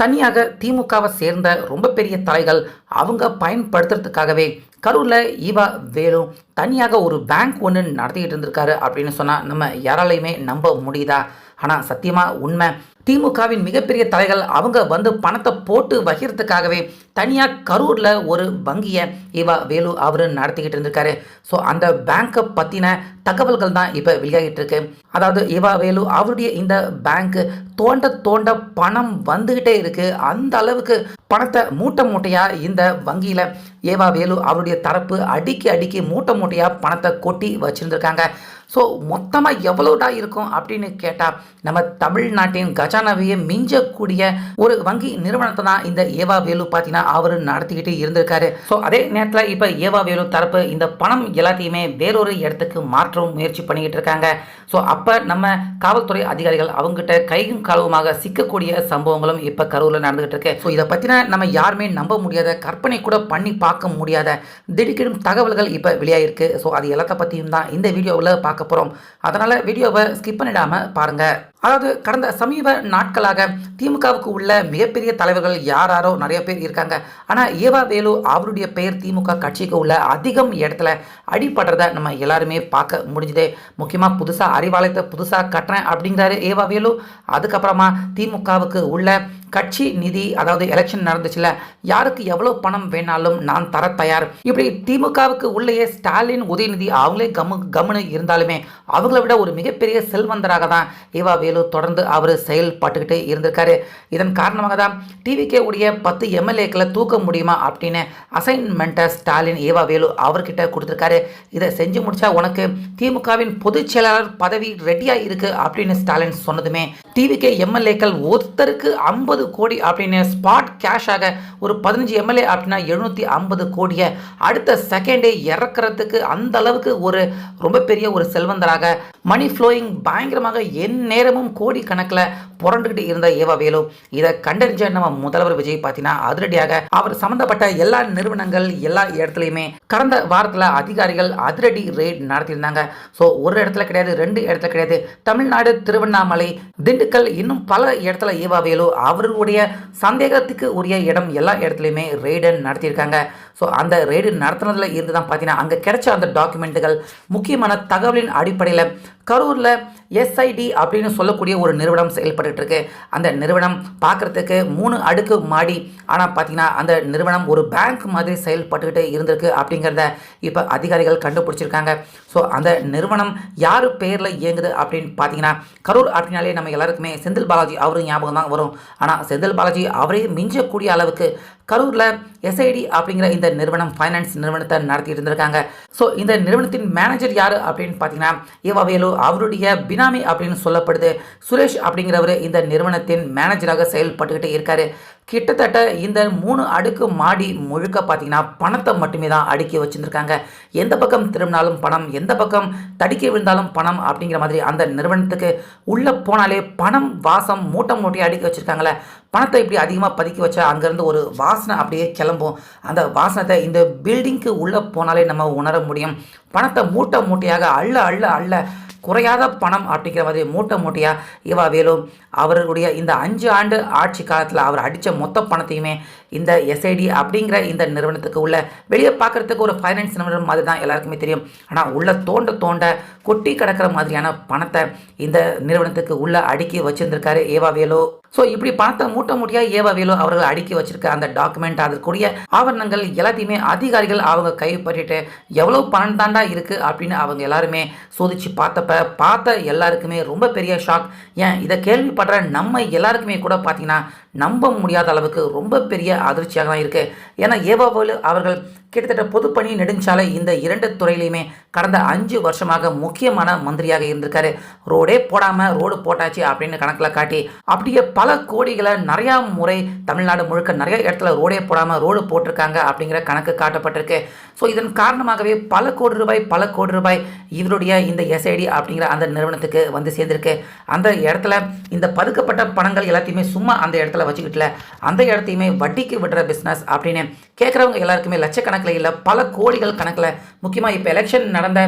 தனியாக திமுகவை சேர்ந்த ரொம்ப பெரிய தலைகள் அவங்க பயன்படுத்துறதுக்காகவே கரூரில் ஈவா வேலு தனியாக ஒரு பேங்க் ஒன்று நடத்திக்கிட்டு இருந்திருக்காரு அப்படின்னு சொன்னால் நம்ம யாராலையுமே நம்ப முடியுதா? ஆனால் சத்தியமாக உண்மை. திமுகவின் மிகப்பெரிய தலைகள் அவங்க வந்து பணத்தை போட்டு வகிக்கிறதுக்காகவே தனியாக கரூரில் ஒரு வங்கியை ஈவா வேலு அவர் நடத்திக்கிட்டு இருந்திருக்காரு. ஸோ அந்த பேங்க்கை பற்றின தகவல்கள் தான் இப்போ வெளியாகிட்டு இருக்கு. அதாவது ஈவா வேலு அவருடைய இந்த பேங்க்கு தோண்ட தோண்ட பணம் வந்துக்கிட்டே இருக்கு. அந்த அளவுக்கு பணத்தை மூட்டை மூட்டையாக இந்த வங்கியில் ஈவா வேலு அவருடைய தரப்பு அடிக்கி மூட்டை மூட்டையாக பணத்தை கொட்டி வச்சுருந்துருக்காங்க. ஸோ மொத்தமாக எவ்வளோடா இருக்கும் அப்படின்னு கேட்டால் நம்ம தமிழ்நாட்டின் கஜானாவையே மிஞ்சக்கூடிய ஒரு வங்கி நிறுவனத்தை தான் இந்த ஈவா வேலு பார்த்தீங்கன்னா அவர் நடத்திக்கிட்டு இருந்திருக்காரு. ஸோ அதே நேரத்தில் இப்போ ஈவா வேலு தரப்பு இந்த பணம் எல்லாத்தையுமே வேறொரு இடத்துக்கு மாற்றவும் முயற்சி பண்ணிக்கிட்டு இருக்காங்க. ஸோ அப்போ நம்ம காவல்துறை அதிகாரிகள் அவங்ககிட்ட கையும் களவுமாக சிக்கக்கூடிய சம்பவங்களும் இப்போ கரூரில் நடந்துகிட்டு இருக்கு. ஸோ இதை பற்றின நம்ம யாருமே நம்ப முடியாத, கற்பனை கூட பண்ணி பார்க்க முடியாத திடுக்கிடும் தகவல்கள் இப்போ வெளியாகிருக்கு. ஸோ அது எல்லாத்த பற்றியும் தான் இந்த வீடியோவில் பார்க்க போகிறோம். அதனால் வீடியோவை ஸ்கிப் பண்ணிடாமல் பாருங்கள். அதாவது கடந்த சமீப நாட்களாக திமுகவுக்கு உள்ள மிகப்பெரிய தலைவர்கள் யாரோ நிறைய பேர் இருக்காங்க. ஆனால் ஈவா வேலு அவருடைய பெயர் திமுக கட்சிக்கு உள்ள அதிகம் இடத்துல அடிபடுறத நம்ம எல்லாருமே பார்க்க முடிஞ்சுது. முக்கியமாக புதுசாக அறிவாலயத்தை புதுசாக கட்டுறேன் அப்படிங்கிறாரு ஈவா வேலு. அதுக்கப்புறமா திமுகவுக்கு உள்ள கட்சி நிதி, அதாவது எலெக்ஷன் நடந்துச்சுல, யாருக்கு எவ்வளோ பணம் வேணாலும் நான் தர தயார். இப்படி திமுகவுக்கு உள்ளேயே ஸ்டாலின், உதயநிதி அவங்களே கம்முன்னு இருந்தாலுமே அவங்கள விட ஒரு மிகப்பெரிய செல்வந்தராக தான் ஈவா வேலு தொடர்ந்து அவர் செயல்பட்டுக்கிட்டு இருந்திருக்காரு. இதன் காரணமாக தான் டிவிகே உடைய 10 எம்எல்ஏக்களை தூக்க முடியுமா அப்படின்னு அசைன்மெண்ட்டை ஸ்டாலின் ஈவா வேலு அவர்கிட்ட கொடுத்துருக்காரு. இதை செஞ்சு முடிச்சா உனக்கு திமுகவின் பொதுச் செயலாளர் பதவி ரெடியாக இருக்கு அப்படின்னு ஸ்டாலின் சொன்னதுமே டிவிகே எம்எல்ஏக்கள் ஒருத்தருக்கு 50 கோடி அப்படின்னு ஸ்பாட் கேஷாக ஒரு 15 எம்எல்ஏ அப்படின்னா 750 கோடியை அடுத்த செகண்டே இறக்குறதுக்கு அந்த அளவுக்கு ஒரு ரொம்ப பெரிய ஒரு செல்வந்தராக மணி ஃப்ளோயிங் பயங்கரமாக என் நேரமும் கோடி கணக்கில் புரண்டுகிட்டு இருந்த ஈவா வேலு இதை கண்டறிஞ்ச நம்ம முதல்வர் விஜய் பார்த்தீங்கன்னா அதிரடியாக அவர் சம்பந்தப்பட்ட எல்லா நிறுவனங்கள் எல்லா இடத்துலையுமே கடந்த வாரத்தில் அதிகாரிகள் அதிரடி ரெய்ட் நடத்தியிருந்தாங்க. ஸோ ஒரு இடத்துல கிடையாது, 2 இடத்துல கிடையாது, தமிழ்நாடு, திருவண்ணாமலை, திண்டுக்கல், இன்னும் பல இடத்துல ஈவா வேலு அவர்களுடைய சந்தேகத்துக்கு உரிய இடம் எல்லா இடத்துலையுமே ரெய்டு நடத்தியிருக்காங்க. ஸோ அந்த ரெய்டு நடத்துனதுல இருந்து தான் பார்த்தீங்கன்னா அங்கே கிடைச்ச அந்த டாக்குமெண்ட்டுகள் முக்கியமான தகவலின் அடிப்படையில் கரூரில் எஸ்ஐடி அப்படின்னு சொல்லக்கூடிய ஒரு நிறுவனம் செயல்பட்டு இருக்கு. அந்த நிறுவனம் பார்க்குறதுக்கு 3 அடுக்கு மாடி, ஆனால் பார்த்தீங்கன்னா அந்த நிறுவனம் ஒரு பேங்க் மாதிரி செயல்பட்டுக்கிட்டு இருந்திருக்கு அப்படிங்கிறத இப்போ அதிகாரிகள் கண்டுபிடிச்சிருக்காங்க. ஸோ அந்த நிறுவனம் யார் பேரில் இயங்குது அப்படின்னு பார்த்தீங்கன்னா கரூர் அப்படின்னாலே நம்ம எல்லாருக்குமே செந்தில் பாலாஜி அவரும் ஞாபகம் தான் வரும். ஆனால் செந்தில் பாலாஜி அவரே மிஞ்சக்கூடிய அளவுக்கு கரூரில் எஸ்ஐடி அப்படிங்கிற இந்த நிறுவனம் ஃபைனான்ஸ் நிறுவனத்தை நடத்திட்டு இருந்திருக்காங்க. ஸோ இந்த நிறுவனத்தின் மேனேஜர் யார் அப்படின்னு பார்த்தீங்கன்னா ஈவா வேலு அவருடைய பினாமி அப்படின்னு சொல்லப்படுது. சுரேஷ் அப்படிங்கிறவர் இந்த நிறுவனத்தின் மேனேஜராக செயல்பட்டுக்கிட்டு இருக்காரு. கிட்டத்தட்ட இந்த 3 அடுக்கு மாடி முழுக்க பார்த்தீங்கன்னா பணத்தை மட்டுமே தான் அடுக்கி வச்சுருக்காங்க. எந்த பக்கம் திரும்பினாலும் பணம், எந்த பக்கம் தடுக்கி விழுந்தாலும் பணம் அப்படிங்கிற மாதிரி அந்த நிறுவனத்துக்கு உள்ளே போனாலே பணம் வாசம் மூட்டை மூட்டையை அடுக்கி வச்சுருக்காங்களே. பணத்தை இப்படி அதிகமாக பதுக்கி வச்சா அங்கேருந்து ஒரு வாசனை அப்படியே கிளம்பும். அந்த வாசனத்தை இந்த பில்டிங்க்கு உள்ளே போனாலே நம்ம உணர முடியும். பணத்தை மூட்டை மூட்டையாக அள்ள குறையாத பணம் அப்படிங்கிற மாதிரி மூட்டை மூட்டையாக ஈவா வேலு அவர்களுடைய இந்த 5 ஆண்டு ஆட்சி காலத்தில் அவர் அடித்த மொத்த பணத்தையுமே இந்த எஸ்ஐடி அப்படிங்கிற இந்த நிறுவனத்துக்கு உள்ள வெளியே பார்க்குறதுக்கு ஒரு ஃபைனான்ஸ் நிறுவனம் மாதிரி தான் எல்லாருக்குமே தெரியும். ஆனால் உள்ள தோண்ட கொட்டி கிடக்கிற மாதிரியான பணத்தை இந்த நிறுவனத்துக்கு உள்ள அடுக்கி வச்சுருந்துருக்காரு ஈவா வேலு. ஸோ இப்படி பணத்தை மூட்டை மூட்டையாக ஈவா வேலு அவர்கள் அடுக்கி வச்சிருக்க அந்த டாக்குமெண்ட், அதற்குரிய ஆவணங்கள் எல்லாத்தையுமே அதிகாரிகள் அவங்க கைப்பற்றிட்டு எவ்வளோ பணம் தாண்டா இருக்குது அப்படின்னு அவங்க எல்லாருமே சோதிச்சு பார்த்த எல்லாருக்குமே ரொம்ப பெரிய ஷாக். ஏன் இதை கேள்விப்படுற நம்ம எல்லாருக்குமே கூட பார்த்தீங்கன்னா நம்ப முடியாத அளவுக்கு ரொம்ப பெரிய அதிர்ச்சியாக தான் இருக்குது. ஏன்னா ஈவா வேலு அவர்கள் கிட்டத்தட்ட பொதுப்பணி, நெடுஞ்சாலை இந்த 2 துறையிலையுமே கடந்த 5 வருஷமாக முக்கியமான மந்திரியாக இருந்திருக்காரு. ரோடே போடாமல் ரோடு போட்டாச்சு அப்படின்னு கணக்கில் காட்டி அப்படியே பல கோடிகளை நிறையா முறை தமிழ்நாடு முழுக்க நிறைய இடத்துல ரோடே போடாமல் ரோடு போட்டிருக்காங்க அப்படிங்கிற கணக்கு காட்டப்பட்டிருக்கு. ஸோ இதன் காரணமாகவே பல கோடி ரூபாய் இவருடைய இந்த எஸ்ஐடி அப்படிங்கிற அந்த நிறுவனத்துக்கு வந்து சேர்ந்திருக்கு. அந்த இடத்துல இந்த பதுக்கப்பட்ட பணங்கள் எல்லாத்தையுமே சும்மா அந்த இடத்துல வச்சுக்கிட்டல, அந்த இடத்தையுமே வட்டிக்கு விடுற பிஸ்னஸ் அப்படின்னு கேட்குறவங்க எல்லாருக்குமே லட்சக்கணக்கில் இல்லை பல கோடிகள் கணக்கில். முக்கியமாக இப்போ எலெக்ஷன் நடந்த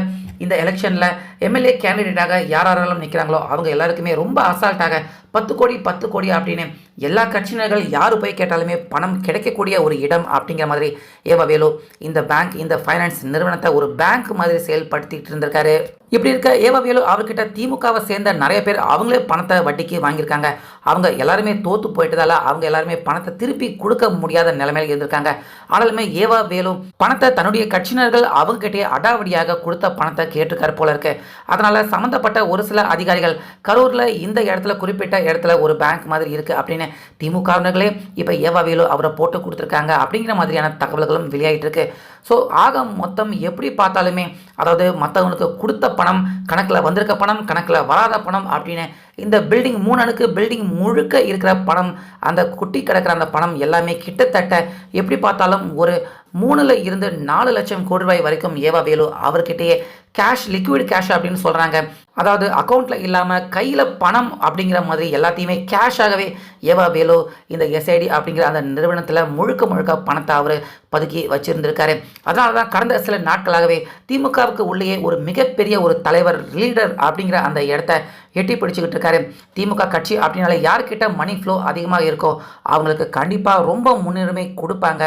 இந்த எலெக்ஷனில் எம்எல்ஏ கேண்டிடேட்டாக யாரெல்லாம் நிற்கிறாங்களோ அவங்க எல்லாருக்குமே ரொம்ப அசால்ட்டாக 10 கோடி 10 கோடி அப்படின்னு எல்லா கட்சியினர்கள் யார் போய் கேட்டாலுமே பணம் கிடைக்கக்கூடிய ஒரு இடம் அப்படிங்கிற மாதிரி ஏவா வேலு இந்த பேங்க் இந்த ஃபைனான்ஸ் நிறுவனத்தை ஒரு பேங்க் மாதிரி செயல்படுத்திட்டு இருந்திருக்காரு. இப்படி இருக்க ஏவா வேலு அவர்கிட்ட திமுகவை சேர்ந்த நிறைய பேர் அவங்களே பணத்தை வட்டிக்கு வாங்கியிருக்காங்க. அவங்க எல்லாருமே தோத்து போயிட்டதால அவங்க எல்லாருமே பணத்தை திருப்பி கொடுக்க முடியாத நிலைமையில் இருந்திருக்காங்க. ஆனாலுமே ஏவா வேலு பணத்தை தன்னுடைய கட்சியினர்கள் அவங்க கிட்டே அடாவடியாக கொடுத்த பணத்தை கேட்டிருக்காரு போல இருக்கு. அதனால சம்பந்தப்பட்ட ஒரு சில அதிகாரிகள் கரூர்ல இந்த இடத்துல குறிப்பிட்ட இடத்துல ஒரு பேங்க் மாதிரி இருக்கு அப்படின்னு திமுகவினர்களே இப்ப ஏவா வேலு அவரை போட்டு கொடுத்துருக்காங்க அப்படிங்கிற மாதிரியான தகவல்களும் வெளியாயிட்டு இருக்கு. ஸோ ஆக மொத்தம் எப்படி பார்த்தாலுமே அதாவது மற்றவங்களுக்கு கொடுத்த பணம் கணக்கில் வந்திருக்க பணம் கணக்கில் வராத பணம் அப்படின்னு இந்த பில்டிங் 3 அடுக்கு பில்டிங் முழுக்க இருக்கிற பணம் அந்த குட்டி கிடக்கிற அந்த பணம் எல்லாமே கிட்டத்தட்ட எப்படி பார்த்தாலும் ஒரு 3ல் இருந்து 4 லட்சம் கோடி ரூபாய் வரைக்கும் ஏவா வேலு அவர்கிட்டயே கேஷ் லிக்விட் கேஷ் அப்படின்னு சொல்கிறாங்க. அதாவது அக்கௌண்ட்டில் இல்லாமல் கையில் பணம் அப்படிங்கிற மாதிரி எல்லாத்தையுமே கேஷாகவே ஏவா வேலு இந்த எஸ்ஐடி அப்படிங்கிற அந்த நிறுவனத்தில் முழுக்க முழுக்க பணத்தை அவர் பதுக்கி வச்சிருந்திருக்காரு. அதனால தான் கடந்த சில நாட்களாகவே திமுகவுக்கு உள்ளேயே ஒரு மிகப்பெரிய ஒரு தலைவர் லீடர் அப்படிங்கிற அந்த இடத்த எட்டி பிடிச்சிக்கிட்டு இருக்காரு. திமுக கட்சி அப்படின்னால யார்கிட்ட மணி ஃப்ளோ அதிகமாக இருக்கோ அவங்களுக்கு கண்டிப்பாக ரொம்ப முன்னுரிமை கொடுப்பாங்க.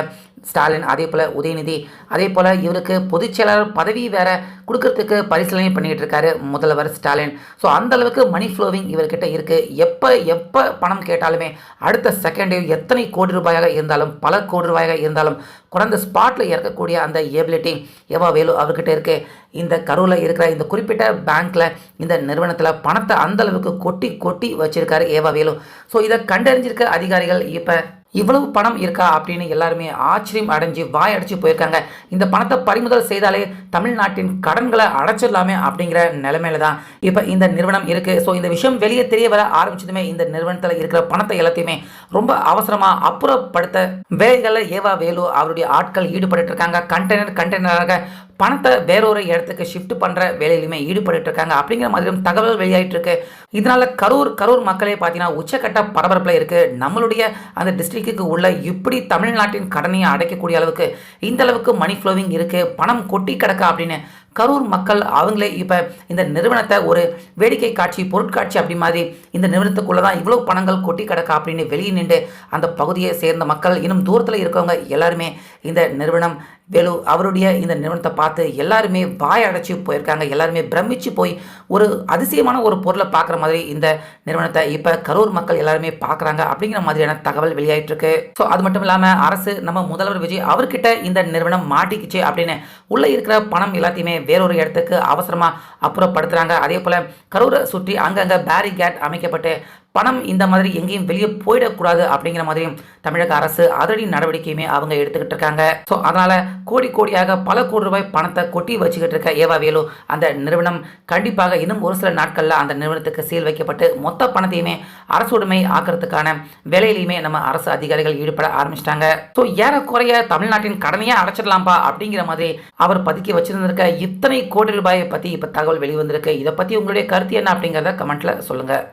ஸ்டாலின், அதே போல் உதயநிதி, அதே போல் இவருக்கு பொதுச் செயலாளர் பதவி வேற கொடுக்கறதுக்கு பரிசீலனை பண்ணிக்கிட்டு இருக்காரு முதல்வர் ஸ்டாலின். ஸோ அந்த அளவுக்கு மணி ஃப்ளோவிங் இவர்கிட்ட இருக்குது. எப்போ பணம் கேட்டாலுமே அடுத்த செகண்டே எத்தனை கோடி ரூபாயாக இருந்தாலும் பல கோடி ரூபாயாக இருந்தாலும் குறைந்த ஸ்பாட்டில் இறக்கக்கூடிய அந்த எபிலிட்டி ஏவா வேலு அவர்கிட்ட இருக்குது. இந்த கரூரில் இருக்கிற இந்த குறிப்பிட்ட பேங்க்கில் இந்த நிறுவனத்தில் பணத்தை அந்த அளவுக்கு கொட்டி கொட்டி வச்சிருக்காரு ஏவா வேலு. ஸோ இதை கண்டறிஞ்சிருக்க அதிகாரிகள் இப்போ இவ்வளவு பணம் இருக்கா அப்படின்னு எல்லாருமே ஆச்சரியம் அடைஞ்சு வாய் அடிச்சு போயிருக்காங்க. இந்த பணத்தை பறிமுதல் செய்தாலே தமிழ்நாட்டின் கடன்களை அடைச்சிடலாமே அப்படிங்கிற நிலைமையில தான் இப்போ இந்த நிறுவனம் இருக்குது. ஸோ இந்த விஷயம் வெளியே தெரிய வர ஆரம்பிச்சதுமே இந்த நிறுவனத்தில் இருக்கிற பணத்தை எல்லாத்தையுமே ரொம்ப அவசரமாக அப்புறப்படுத்த வேலைகளில் ஏவா வேலு அவருடைய ஆட்கள் ஈடுபட்டு இருக்காங்க. கண்டெய்னராக பணத்தை வேறொரு இடத்துக்கு ஷிஃப்ட் பண்ணுற வேலையிலுமே ஈடுபட்டு இருக்காங்க அப்படிங்கிற மாதிரியும் தகவல் வெளியாகிட்டு இருக்கு. இதனால கரூர் மக்களே பார்த்தீங்கன்னா உச்சக்கட்ட பரபரப்பில் இருக்குது. நம்மளுடைய அந்த டிஸ்ட்ரிக்ட்டுக்கு உள்ள இப்படி தமிழ்நாட்டின் கடனையை அடைக்கக்கூடிய அளவுக்கு இந்த அளவுக்கு மணி ஃப்ளோவிங் இருக்குது, பணம் கொட்டி கிடக்கா அப்படின்னு கரூர் மக்கள் அவங்களே இப்போ இந்த நிறுவனத்தை ஒரு வேடிக்கை காட்சி பொருட்காட்சி அப்படி மாதிரி இந்த நிறுவனத்துக்குள்ளே தான் இவ்வளோ பணங்கள் கொட்டி கிடக்கா அப்படின்னு வெளியே நின்று அந்த பகுதியை சேர்ந்த மக்கள் இன்னும் தூரத்தில் இருக்கவங்க எல்லாருமே இந்த நிறுவனம் வேலு அவருடைய இந்த நிறுவனத்தை பார்த்து எல்லாருமே வாய் அடைச்சி போயிருக்காங்க. எல்லாருமே பிரமிச்சு போய் ஒரு அதிசயமான ஒரு பொருளை பார்க்குற மாதிரி இந்த நிறுவனத்தை இப்போ கரூர் மக்கள் எல்லாருமே பார்க்குறாங்க அப்படிங்கிற மாதிரியான தகவல் வெளியாயிட்டு இருக்கு. ஸோ அது மட்டும் இல்லாமல் அரசு நம்ம முதல்வர் விஜய் அவர்கிட்ட இந்த நிறுவனம் மாட்டிக்கிச்சு அப்படின்னு உள்ளே இருக்கிற பணம் எல்லாத்தையுமே வேறொரு இடத்துக்கு அவசரமாக அப்புறப்படுத்துகிறாங்க. அதே போல் கரூரை சுற்றி அங்கங்கே பேரிகேட் அமைக்கப்பட்டு பணம் இந்த மாதிரி எங்கேயும் வெளியே போயிடக்கூடாது அப்படிங்கிற மாதிரியும் தமிழக அரசு அதிரடி நடவடிக்கையுமே அவங்க எடுத்துக்கிட்டு இருக்காங்க. ஸோ அதனால் கோடியாக பல கோடி ரூபாய் பணத்தை கொட்டி வச்சுக்கிட்டு இருக்க ஏவா வேலு அந்த நிறுவனம் கண்டிப்பாக இன்னும் ஒரு சில நாட்களில் அந்த நிறுவனத்துக்கு சீல் வைக்கப்பட்டு மொத்த பணத்தையுமே அரசுடைமை ஆக்கிறதுக்கான வேலையிலையுமே நம்ம அரசு அதிகாரிகள் ஈடுபட ஆரம்பிச்சிட்டாங்க. ஸோ ஏறக்குறைய தமிழ்நாட்டின் கடனையே அடைச்சிடலாம்பா அப்படிங்கிற மாதிரி அவர் பதுக்கி வச்சிருந்திருக்க இத்தனை கோடி ரூபாயை பற்றி இப்போ தகவல் வெளிவந்திருக்கு. இதை பற்றி உங்களுடைய கருத்து என்ன அப்படிங்கிறத கமெண்ட்டில் சொல்லுங்கள்.